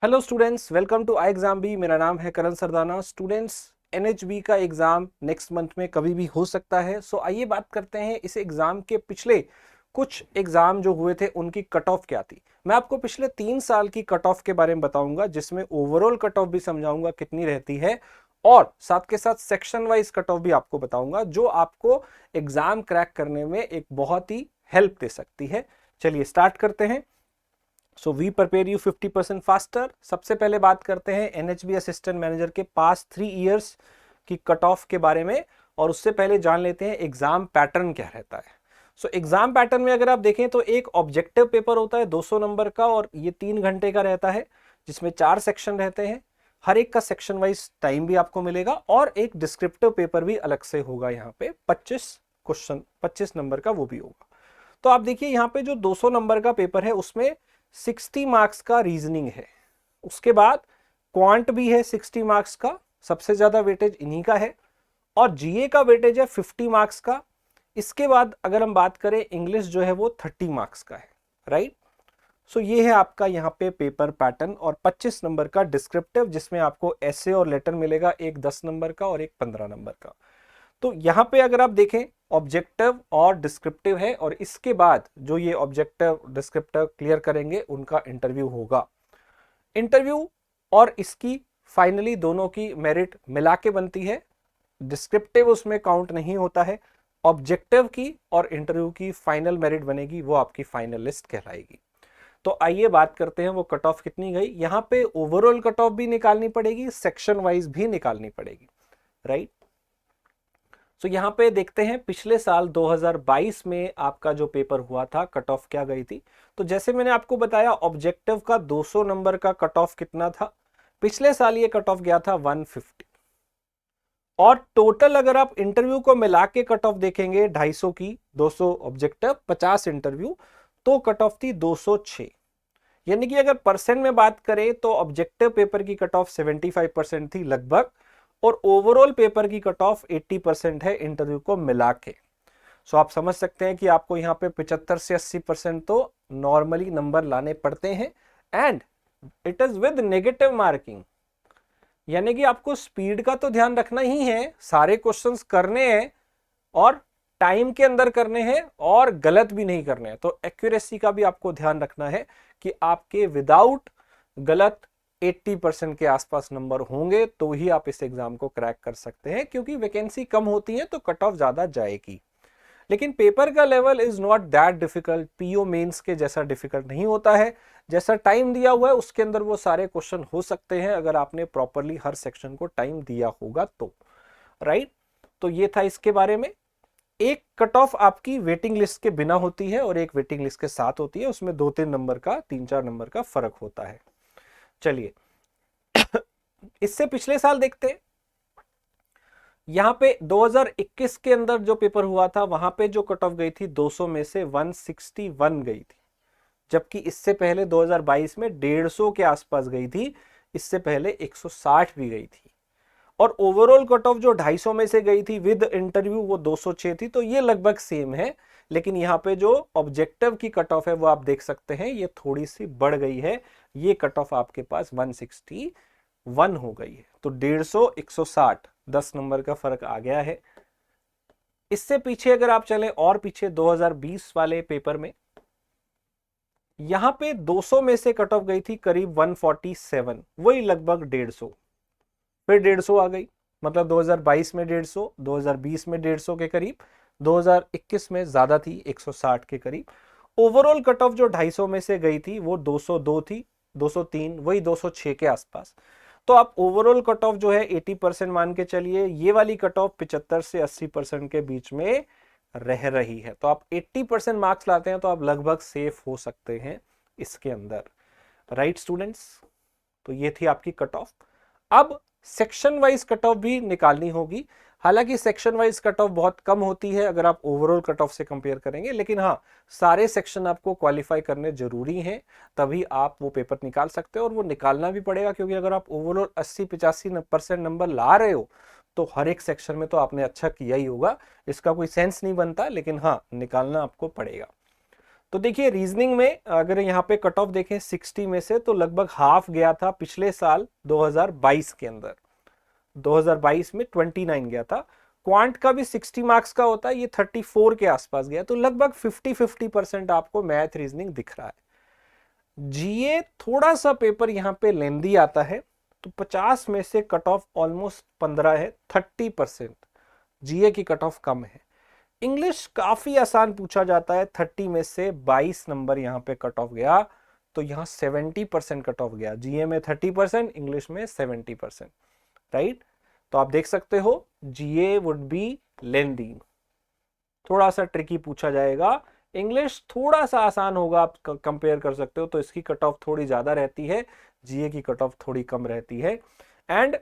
Hello students, welcome to ixamBee. मेरा नाम है करण सरदाना। स्टूडेंट्स, एनएचबी का एग्जाम नेक्स्ट मंथ में कभी भी हो सकता है। सो आइए बात करते हैं इस एग्जाम के पिछले कुछ एग्जाम जो हुए थे उनकी कट ऑफ क्या थी। मैं आपको पिछले 3 साल की कट ऑफ के बारे में बताऊंगा, जिसमें ओवरऑल कट ऑफ भी समझाऊंगा कितनी रहती है, और साथ के साथ सेक्शन वाइज कट ऑफ भी आपको बताऊंगा, जो आपको एग्जाम क्रैक करने में एक बहुत ही हेल्प दे सकती है। चलिए स्टार्ट करते हैं। So we prepare you 50% faster. सबसे पहले बात करते हैं एनएचबी असिस्टेंट मैनेजर के पास 3 इयर्स की कट ऑफ के बारे में, और उससे पहले जान लेते हैं एग्जाम पैटर्न क्या रहता है। सो एग्जाम पैटर्न में अगर आप देखें तो एक ऑब्जेक्टिव पेपर होता है 200 नंबर का, और ये 3 घंटे का रहता है, जिसमें 4 सेक्शन रहते हैं। हर एक का सेक्शन वाइज टाइम भी आपको मिलेगा, और एक डिस्क्रिप्टिव पेपर भी अलग से होगा। यहाँ पे 25 नंबर का वो भी होगा। तो आप देखिए यहाँ पे जो 200 नंबर का पेपर है उसमें 60 मार्क्स का रीजनिंग है। उसके बाद क्वांट भी है 60 मार्क्स का, सबसे ज्यादा वेटेज इन्हीं का है। और जीए का वेटेज है 50 मार्क्स का। इसके बाद अगर हम बात करें इंग्लिश जो है वो 30 मार्क्स का है, राइट। सो ये है आपका यहाँ पे पेपर पैटर्न, और 25 नंबर का डिस्क्रिप्टिव, जिसमें आपको ऐसे और लेटर मिलेगा, एक 10 नंबर का और एक 15 नंबर का। तो यहां पे अगर आप देखें ऑब्जेक्टिव और डिस्क्रिप्टिव है, और इसके बाद जो ये ऑब्जेक्टिव डिस्क्रिप्टिव क्लियर करेंगे उनका इंटरव्यू होगा। इंटरव्यू और इसकी फाइनली दोनों की मेरिट मिला के बनती है। डिस्क्रिप्टिव उसमें काउंट नहीं होता है। ऑब्जेक्टिव की और इंटरव्यू की फाइनल मेरिट बनेगी, वो आपकी फाइनल लिस्ट कहलाएगी। तो आइए बात करते हैं वो कट ऑफ कितनी गई। यहां पे ओवरऑल कट ऑफ भी निकालनी पड़ेगी, सेक्शन वाइज भी निकालनी पड़ेगी, राइट। तो यहां पे देखते हैं पिछले साल 2022 में आपका जो पेपर हुआ था कट ऑफ क्या गई थी। तो जैसे मैंने आपको बताया ऑब्जेक्टिव का 200 नंबर का कट ऑफ कितना था, पिछले साल ये कट ऑफ गया था 150। और टोटल अगर आप इंटरव्यू को मिला के कट ऑफ देखेंगे 250 की, 200 ऑब्जेक्टिव 50 इंटरव्यू, तो कट ऑफ थी 206। यानी कि अगर परसेंट में बात करें तो ऑब्जेक्टिव पेपर की कट ऑफ 75% थी लगभग, और ओवरऑल पेपर की कट ऑफ 80% है इंटरव्यू को मिला के। सो आप समझ सकते हैं कि आपको यहाँ पे 75 से 80% तो नॉर्मली नंबर लाने पड़ते हैं, and it is with negative marking. यानी कि आपको स्पीड का तो ध्यान रखना ही है, सारे क्वेश्चंस करने हैं और टाइम के अंदर करने हैं, और गलत भी नहीं करने हैं। तो एक्यूरेसी का भी आपको ध्यान रखना है कि आपके विदाउट गलत 80% के आसपास नंबर होंगे तो ही आप इस एग्जाम को क्रैक कर सकते हैं, क्योंकि वैकेंसी कम होती है तो कट ऑफ ज्यादा जाएगी। लेकिन पेपर का level is not that difficult, PO mains के जैसा डिफिकल्ट नहीं होता है। जैसा टाइम दिया हुआ है उसके अंदर वो सारे क्वेश्चन हो सकते हैं, अगर आपने प्रॉपरली हर सेक्शन को टाइम दिया होगा तो, राइट। तो ये था इसके बारे में। एक कट ऑफ आपकी वेटिंग लिस्ट के बिना होती है और एक वेटिंग लिस्ट के साथ होती है, उसमें 2-3 नंबर का, 3-4 नंबर का फर्क होता है। चलिए इससे पिछले साल देखते हैं। यहां पे 2021 के अंदर जो पेपर हुआ था वहां पे जो कट ऑफ गई थी 200 में से 161 गई थी, जबकि इससे पहले 2022 में 150 के आसपास गई थी, इससे पहले 160 भी गई थी। और ओवरऑल कट ऑफ जो 250 में से गई थी विद इंटरव्यू वो 206 थी, तो ये लगभग सेम है। लेकिन यहाँ पे जो ऑब्जेक्टिव की कट ऑफ है वो आप देख सकते हैं ये थोड़ी सी बढ़ गई है। ये कट ऑफ आपके पास 161 हो गई है। तो 150 160 10 नंबर का फर्क आ गया है। इससे पीछे अगर आप चलें और पीछे 2020 वाले पेपर में, यहां पे 200 में से कट ऑफ गई थी करीब 147, वही लगभग 150, फिर 150 आ गई। मतलब 2022 में 150, 2020 में 150 के करीब, 2021 में ज्यादा थी 160 के करीब। ओवरऑल कट ऑफ जो 250 में से गई थी वो 202 थी, 203, वही 206 के आसपास। तो आप ओवरऑल कट ऑफ जो है 80% मान के चलिए, ये वाली कट ऑफ 75 से 80% के बीच में रह रही है। तो आप 80% मार्क्स लाते हैं तो आप लगभग सेफ हो सकते हैं इसके अंदर, राइट स्टूडेंट्स। तो ये थी आपकी कट ऑफ। अब सेक्शन वाइज कट ऑफ भी निकालनी होगी। हालांकि सेक्शन वाइज कट ऑफ बहुत कम होती है अगर आप ओवरऑल कट ऑफ से कंपेयर करेंगे, लेकिन हाँ, सारे सेक्शन आपको क्वालिफाई करने जरूरी हैं, तभी आप वो पेपर निकाल सकते हो, और वो निकालना भी पड़ेगा, क्योंकि अगर आप ओवरऑल 80-85% नंबर ला रहे हो तो हर एक सेक्शन में तो आपने अच्छा किया ही होगा, इसका कोई सेंस नहीं बनता, लेकिन हाँ निकालना आपको पड़ेगा। तो देखिए रीजनिंग में अगर यहाँ पे कट ऑफ देखें 60 में से तो लगभग हाफ गया था पिछले साल 2022 के अंदर। 2022 में 29 गया था। क्वांट का भी 60 मार्क्स का होता है, ये 34 के आसपास गया, तो लगभग 50-50% आपको मैथ रीजनिंग दिख रहा है। जीए थोड़ा सा पेपर यहाँ पे लेंदी आता है, तो 50 में से कट ऑफ ऑलमोस्ट 15 है, 30% जीए की कट ऑफ कम है। इंग्लिश काफी आसान पूछा जाता है, 30 में से 22 नंबर यहाँ पे कट ऑफ गया, तो यहाँ 70% कट ऑफ गया। जीए में 30%, इंग्लिश में 70%, राइट। तो आप देख सकते हो जीए वुड बी लेंदी, थोड़ा सा ट्रिकी पूछा जाएगा। इंग्लिश थोड़ा सा आसान होगा, आप कंपेयर कर सकते हो, तो इसकी कट ऑफ थोड़ी ज्यादा रहती है, जीए की कट ऑफ थोड़ी कम रहती है। एंड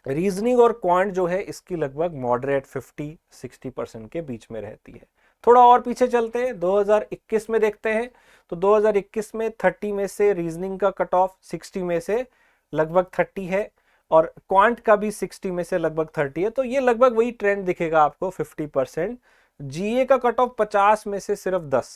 रीजनिंग और क्वांट जो है इसकी लगभग मॉडरेट 50-60% के बीच में रहती है। थोड़ा और पीछे चलते हैं, 2021 में देखते हैं। तो 2021 में 30 में से रीजनिंग का कट ऑफ 60 में से लगभग 30 है, और क्वांट का भी 60 में से लगभग 30 है, तो ये लगभग वही ट्रेंड दिखेगा आपको 50%। जीए का कट ऑफ 50 में से सिर्फ 10,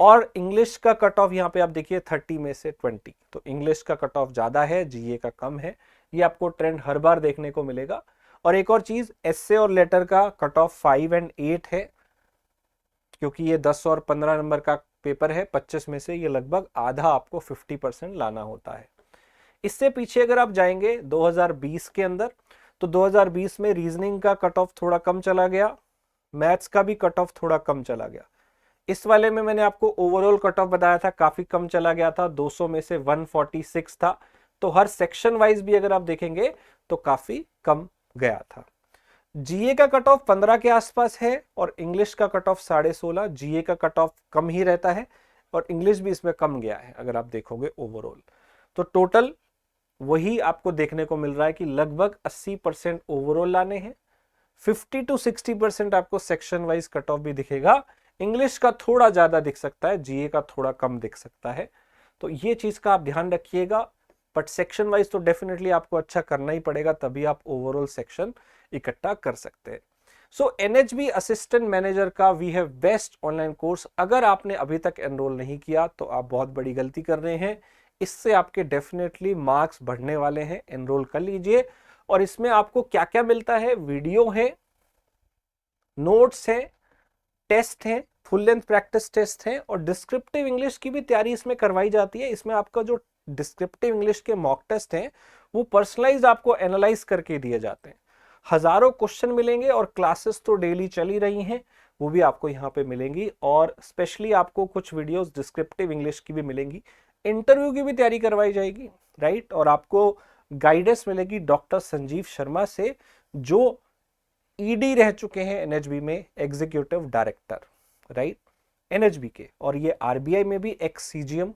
और इंग्लिश का कट ऑफ यहाँ पे आप देखिए 30 में से 20, तो इंग्लिश का कट ऑफ ज्यादा है, जीए का कम है। ये आपको ट्रेंड हर बार देखने को मिलेगा। और एक और चीज, एस्से और लेटर का कट ऑफ 5 और 8 है, क्योंकि ये 10 और 15 नंबर का पेपर है, 25 में से ये लगभग आधा आपको 50% लाना होता है। इससे पीछे अगर आप जाएंगे 2020 के अंदर, तो 2020 में रीजनिंग का कट ऑफ थोड़ा कम चला गया, मैथ्स का भी कट ऑफ थोड़ा कम चला गया। इस वाले में मैंने आपको ओवरऑल कट ऑफ बताया था, काफी कम चला गया था, 200 में से 146 था। तो हर सेक्शन वाइज भी अगर आप देखेंगे तो काफी कम गया था। जीए का कट ऑफ 15 के आसपास है, और इंग्लिश का कट ऑफ 16.5। जीए का कट ऑफ कम ही रहता है, और इंग्लिश भी इसमें कम गया है अगर आप देखोगे ओवरऑल। तो टोटल वही आपको देखने को मिल रहा है कि लगभग 80% ओवरऑल लाने हैं, 50-60% आपको सेक्शन वाइज कट ऑफ भी दिखेगा। इंग्लिश का थोड़ा ज्यादा दिख सकता है, जीए का थोड़ा कम दिख सकता है, तो ये चीज का आप ध्यान रखिएगा। बट सेक्शन वाइज तो डेफिनेटली आपको अच्छा करना ही पड़ेगा, तभी आप ओवरऑल सेक्शन इकट्ठा कर सकते हैं। सो एनएचबी असिस्टेंट मैनेजर का we have best online course, अगर आपने अभी तक एनरोल नहीं किया तो आप बहुत बड़ी गलती कर रहे हैं। इससे आपके डेफिनेटली मार्क्स बढ़ने वाले हैं, एनरोल कर लीजिए। और इसमें आपको क्या क्या मिलता है, वीडियो है, नोट्स है, टेस्ट है, फुल लेंथ प्रैक्टिस टेस्ट है, और डिस्क्रिप्टिव इंग्लिश की भी तैयारी इसमें करवाई जाती है। इसमें आपका जो डिस्क्रिप्टिव इंग्लिश के मॉक टेस्ट हैं वो पर्सनलाइज आपको एनालाइज करके दिए जाते हैं। हजारों क्वेश्चन मिलेंगे, और क्लासेस तो डेली चली रही हैं, वो भी आपको यहाँ पे मिलेंगी, और स्पेशली आपको कुछ वीडियोस डिस्क्रिप्टिव इंग्लिश की भी मिलेंगी। इंटरव्यू की भी तैयारी करवाई जाएगी, राइट। और आपको गाइडेंस मिलेगी डॉक्टर संजीव शर्मा से, जो ईडी रह चुके हैं एनएचबी में, एग्जीक्यूटिव डायरेक्टर, राइट, एनएचबी के, और ये आरबीआई में भी एक्स सीजीएम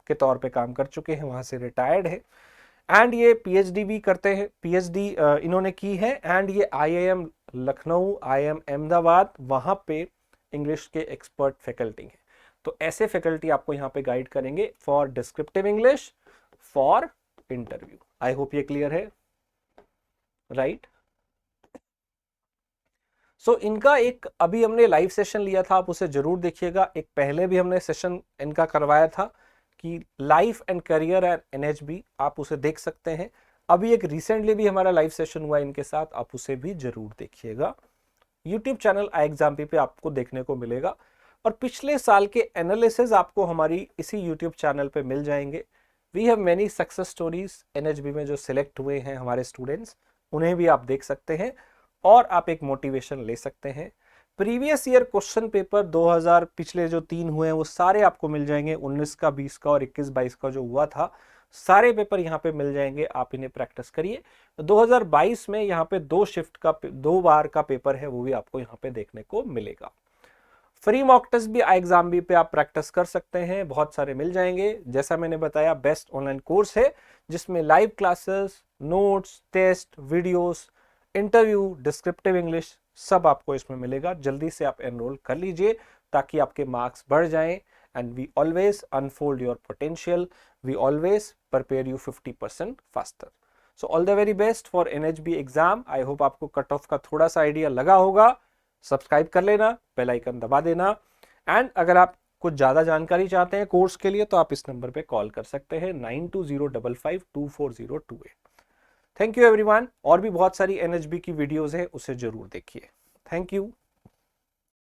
के तौर पे काम कर चुके हैं, वहां से रिटायर्ड है। एंड ये पीएचडी भी करते हैं, पीएचडी इन्होंने की है, एंड ये आईआईएम लखनऊ, आईआईएम अहमदाबाद, वहां पे इंग्लिश के एक्सपर्ट फैकल्टी हैं। तो ऐसे फैकल्टी आपको यहाँ पे गाइड करेंगे for descriptive English, for interview. I hope ये क्लियर है, राइट। सो इनका एक अभी हमने लाइव सेशन लिया था, आप उसे जरूर देखिएगा। एक पहले भी हमने सेशन इनका करवाया था कि life and career at NHB, आप उसे देख सकते हैं। अभी एक रिसेंटली भी हमारा लाइव सेशन हुआ इनके साथ, आप उसे भी जरूर देखिएगा। यूट्यूब चैनल आई एग्जाम पे आपको देखने को मिलेगा, और पिछले साल के एनालिसिस आपको हमारी इसी यूट्यूब चैनल पे मिल जाएंगे। We have many success stories NHB में जो सिलेक्ट हुए हैं हमारे स्टूडेंट्स, उन्हें भी आप देख सकते हैं, और आप एक मोटिवेशन ले सकते हैं। प्रीवियस ईयर क्वेश्चन पेपर 2000 पिछले जो 3 हुए हैं वो सारे आपको मिल जाएंगे, 19 का, 20 का और 21-22 का जो हुआ था, सारे पेपर यहाँ पे मिल जाएंगे, आप इन्हें प्रैक्टिस करिए। 2022 में यहाँ पे 2 शिफ्ट का 2 बार का पेपर है, वो भी आपको यहाँ पे देखने को मिलेगा। फ्री मॉक टेस्ट भी आई एग्जाम भी पे आप प्रैक्टिस कर सकते हैं, बहुत सारे मिल जाएंगे। जैसा मैंने बताया, बेस्ट ऑनलाइन कोर्स है जिसमें live classes, notes, test, videos, interview, descriptive English सब आपको इसमें मिलेगा। जल्दी से आप एनरोल कर लीजिए ताकि आपके मार्क्स बढ़ जाएं। And we always unfold your potential, we always prepare you 50% faster. So all the very best for NHB exam. I hope आपको कट ऑफ का थोड़ा सा आइडिया लगा होगा। सब्सक्राइब कर लेना, बेल आइकन दबा देना, एंड अगर आप कुछ ज़्यादा जानकारी चाहते हैं कोर्स के लिए तो आप इस नंबर पे कॉल कर सकते हैं 9205524028। Thank you everyone. और भी बहुत सारी एनएचबी की वीडियोस है, उसे जरूर देखिए। Thank you.